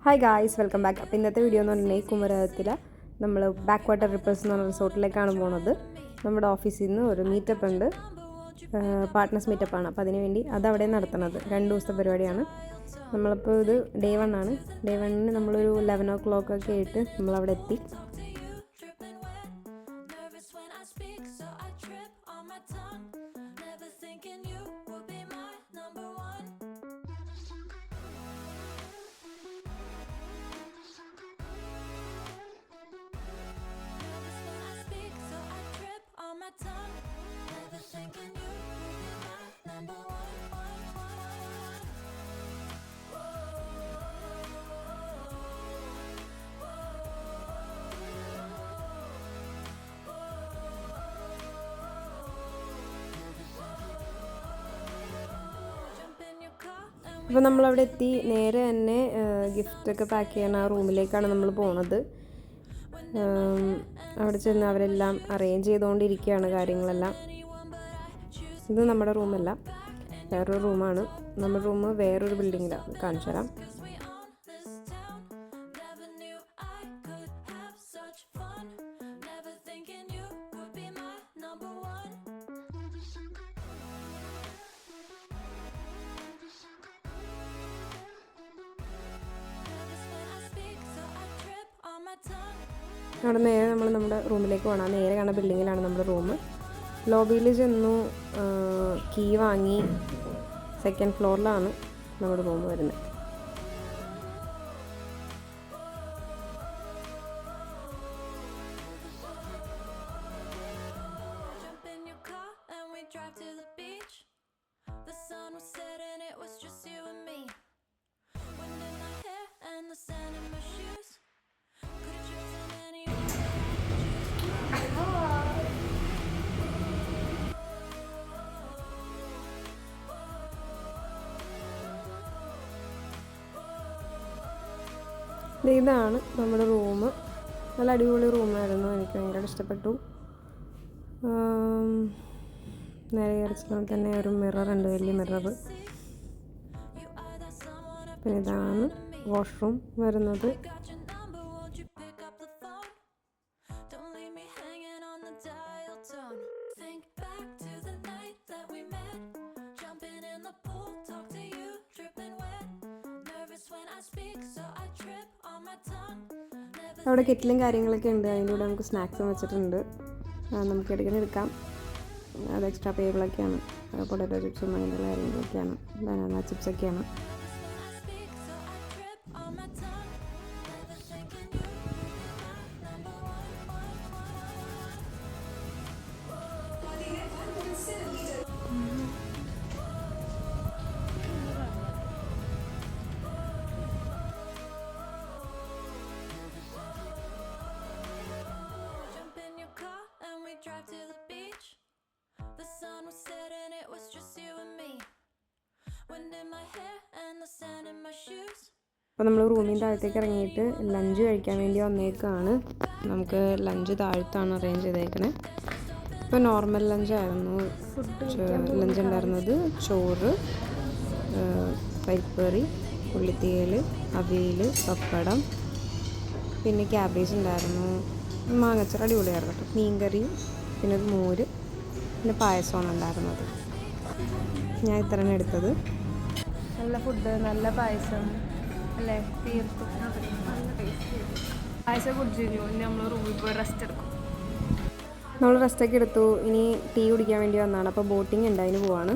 Hi guys, welcome back. അപ്പോൾ ഇന്നത്തെ video എന്ന് പറഞ്ഞിട്ടുണ്ടെങ്കിൽ കുമരകത്തിൽ നമ്മൾ ബാക്ക് വാട്ടർ റിപ്പേഴ്സ് എന്ന് പറഞ്ഞ റിസോർട്ടിലേക്കാണ് പോകുന്നത്. നമ്മുടെ ഓഫീസിൽ നിന്ന് ഒരു മീറ്റപ്പ് ഉണ്ട്, പാർട്ട്നേഴ്സ് മീറ്റപ്പാണ്. അപ്പോൾ അതിന് വേണ്ടി അതവിടെ നടത്തുന്നത് 2 ദിവസത്തെ പരിപാടിയാണ്. നമ്മളിപ്പോൾ ഇത് ഡേ 1 ആണ്. ഡേ 1 നമ്മളൊരു 11 o'clock ഒക്കെ ആയിട്ട് നമ്മളവിടെ എത്തി. അപ്പോൾ നമ്മളവിടെ എത്തി. നേരെ തന്നെ ഗിഫ്റ്റൊക്കെ പാക്ക് ചെയ്യണ ആ റൂമിലേക്കാണ് നമ്മൾ പോണത്. അവിടെ ചെന്ന് അവരെല്ലാം അറേഞ്ച് ചെയ്തുകൊണ്ടിരിക്കുകയാണ് കാര്യങ്ങളെല്ലാം. ഇത് നമ്മുടെ റൂമല്ല, വേറൊരു റൂമാണ്. നമ്മുടെ റൂം വേറൊരു ബിൽഡിങ്ങിലാണ്, കാണിച്ചു തരാം. അവിടെ നേരെ നമ്മൾ നമ്മുടെ റൂമിലേക്ക് പോകണം. നേരെ കാണുന്ന ബിൽഡിങ്ങിലാണ് നമ്മുടെ റൂം. ലോബിയിൽ ചെന്നു കീ വാങ്ങി 2nd ഫ്ലോറിലാണ് നമ്മുടെ റൂം വരുന്നത്. ഇതാണ് നമ്മുടെ റൂം. നല്ല അടിപൊളി റൂമായിരുന്നു, എനിക്ക് ഭയങ്കര ഇഷ്ടപ്പെട്ടു. നേരെ അടിച്ചതുപോലെ തന്നെ ഒരു മിററുണ്ട്, വലിയ മിറർ. പിന്നെ ഇതാണ് വാഷ്റൂം വരുന്നത്. അവിടെ കെറ്റിലും കാര്യങ്ങളൊക്കെ ഉണ്ട്. അതിൻ്റെ കൂടെ നമുക്ക് സ്നാക്സും വെച്ചിട്ടുണ്ട്, നമുക്ക് ഇടയ്ക്കിടെ എടുക്കാം. അത് എക്സ്ട്രാ പേബിളൊക്കെയാണ്. പൊട്ടാറ്റോ ചിപ്സും അതിൻ്റെ കാര്യങ്ങളൊക്കെയാണ്, ബനാന ചിപ്സൊക്കെയാണ്. അപ്പോൾ നമ്മൾ റൂമിൻ്റെ അകത്തേക്ക് ഇറങ്ങിയിട്ട് ലഞ്ച് കഴിക്കാൻ വേണ്ടി വന്നേക്കാണ്. നമുക്ക് ലഞ്ച് താഴത്താണ് അറേഞ്ച് ചെയ്തേക്കണേ. ഇപ്പോൾ നോർമൽ ലഞ്ചായിരുന്നു. ലഞ്ച് ഉണ്ടായിരുന്നത് ചോറ്, പരിപ്പ് കറി, ഉള്ളിത്തീയൽ, അവിയൽ, പപ്പടം, പിന്നെ ക്യാബേജ് ഉണ്ടായിരുന്നു, മാങ്ങച്ചാറ് അടിപൊളിയായിരുന്നു കേട്ടോ, മീൻകറിയും, പിന്നെ മോര്, പിന്നെ പായസമാണ് ഉണ്ടായിരുന്നത്. ഞാൻ ഇത്രയാണ് എടുത്തത്. നല്ല ഫുഡ്, നല്ല പായസം അല്ലേ, തീർത്തും നല്ല ടേസ്റ്റ്. പായസം കുടിച്ചു കഴിഞ്ഞു. ഇനി നമ്മൾ റൂമിൽ പോയി റെസ്റ്റ് എടുക്കും. നമ്മൾ റെസ്റ്റൊക്കെ എടുത്തു. ഇനി ടീ കുടിക്കാൻ വേണ്ടി വന്നതാണ്. അപ്പോൾ ബോട്ടിംഗ് ഉണ്ട്, അതിന് പോവാണ്.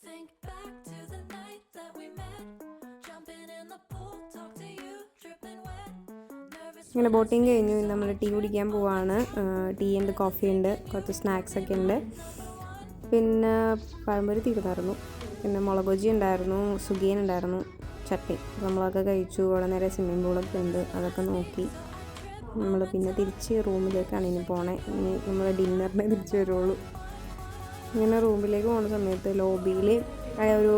Think back to the night that we met. Jumping in the pool, talk to you, dripping wet. Nervous. ഇങ്ങനെ ബോട്ടിങ് കഴിഞ്ഞു. നമ്മൾ ടീ കുടിക്കാൻ പോവാണ്. ടീ ഉണ്ട്, കോഫി ഉണ്ട്, കുറച്ച് സ്നാക്സ് ഒക്കെ ഉണ്ട്. പിന്നെ പഴംപൊരി തീർന്നായിരുന്നു. പിന്നെ മുളക് ബജി ഉണ്ടായിരുന്നു, സുഗിയൻ ഉണ്ടായിരുന്നു, ചട്നി. നമ്മളതൊക്കെ കഴിച്ചു. അവിടെ നേരെ സ്വിമ്മിംഗ് പൂളൊക്കെ ഉണ്ട്, അതൊക്കെ നോക്കി നമ്മൾ പിന്നെ തിരിച്ച് റൂമിലേക്കാണ് ഇനി പോണേ. ഇനി നമ്മൾ ഡിന്നറിനെ തിരിച്ച് വരുള്ളൂ. ഇങ്ങനെ റൂമിലേക്ക് പോകുന്ന സമയത്ത് ലോബിയിൽ ഒരു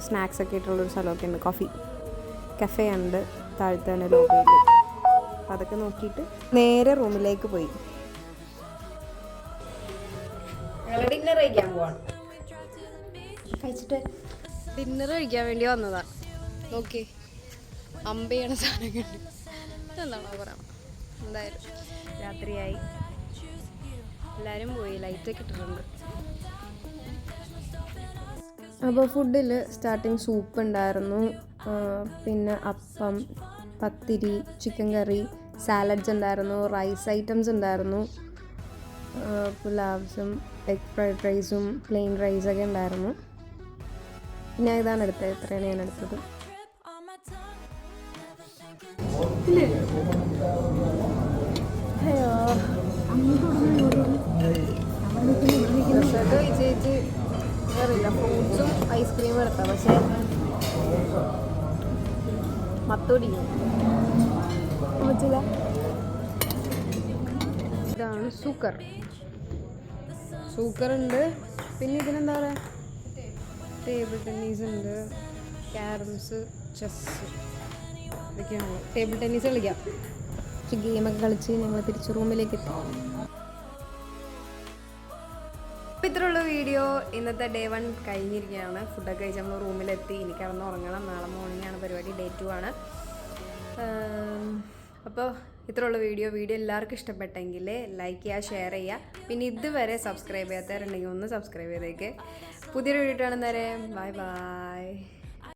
സ്നാക്സ് ഒക്കെ ആയിട്ടുള്ളൊരു സ്ഥലമൊക്കെ ഉണ്ട്, കോഫി കഫേ ഉണ്ട് താഴത്തെ തന്നെ ലോബിയിൽ. അപ്പോൾ അതൊക്കെ നോക്കിയിട്ട് നേരെ റൂമിലേക്ക് പോയി. ഡിന്നർ കഴിക്കാൻ പോവാണ്. കഴിച്ചിട്ട് ഡിന്നർ കഴിക്കാൻ വേണ്ടി വന്നതാ. നോക്കി അമ്പയാണ് സാധനങ്ങൾ. എന്താണോ പറയാം. എന്തായാലും രാത്രിയായി, എല്ലാവരും പോയി, ലൈറ്റൊക്കെ ഇട്ടിട്ടുണ്ട്. അപ്പോൾ ഫുഡിൽ സ്റ്റാർട്ടിങ് സൂപ്പ് ഉണ്ടായിരുന്നു, പിന്നെ അപ്പം, പത്തിരി, ചിക്കൻ കറി, സാലഡ്സ് ഉണ്ടായിരുന്നു, റൈസ് ഐറ്റംസ് ഉണ്ടായിരുന്നു, പുലാവ്സും എഗ് ഫ്രൈഡ് റൈസും പ്ലെയിൻ റൈസൊക്കെ ഉണ്ടായിരുന്നു. ഞാൻ ഇതാണ് എടുത്തത്, ഇത്രയാണ് ഞാൻ എടുത്തത്. ഡെസേർട്ട് കഴിച്ച് അറിയില്ല, ഫ്രൂട്ട്സും ഐസ്ക്രീമും എടുത്താൽ, പക്ഷേ മത്തോടിക്കും പറ്റില്ല. ഇതാണ് സൂക്കർ. സൂക്കറുണ്ട്. പിന്നെ ഇതിനെന്താ പറയുക, ടേബിൾ ടെന്നീസ് ഉണ്ട്, ക്യാരംസ്, ചെസ്, ഇതൊക്കെയാണ്. ടേബിൾ ടെന്നീസ് കളിക്കാം. ഗെയിമൊക്കെ കളിച്ച് ഞങ്ങൾ തിരിച്ച് റൂമിലേക്ക് എത്തി. അപ്പോൾ ഇത്രയുള്ള വീഡിയോ. ഇന്നത്തെ ഡേ 1 കഴിഞ്ഞിരിക്കുകയാണ്. ഫുഡൊക്കെ കഴിച്ച് നമ്മൾ റൂമിലെത്തി. ഇനി കിടന്ന് ഉറങ്ങണം. നാളെ മോർണിംഗ് ആണ് പരിപാടി, ഡേ 2 ആണ്. അപ്പോൾ ഇത്രയുള്ള വീഡിയോ എല്ലാവർക്കും ഇഷ്ടപ്പെട്ടെങ്കിൽ ലൈക്ക് ചെയ്യുക, ഷെയർ ചെയ്യുക. പിന്നെ ഇതുവരെ സബ്സ്ക്രൈബ് ചെയ്യാത്തവരുണ്ടെങ്കിൽ ഒന്ന് സബ്സ്ക്രൈബ് ചെയ്തേക്ക്. പുതിയൊരു വീഡിയോ കാണുന്നവരെ ബൈ ബൈ.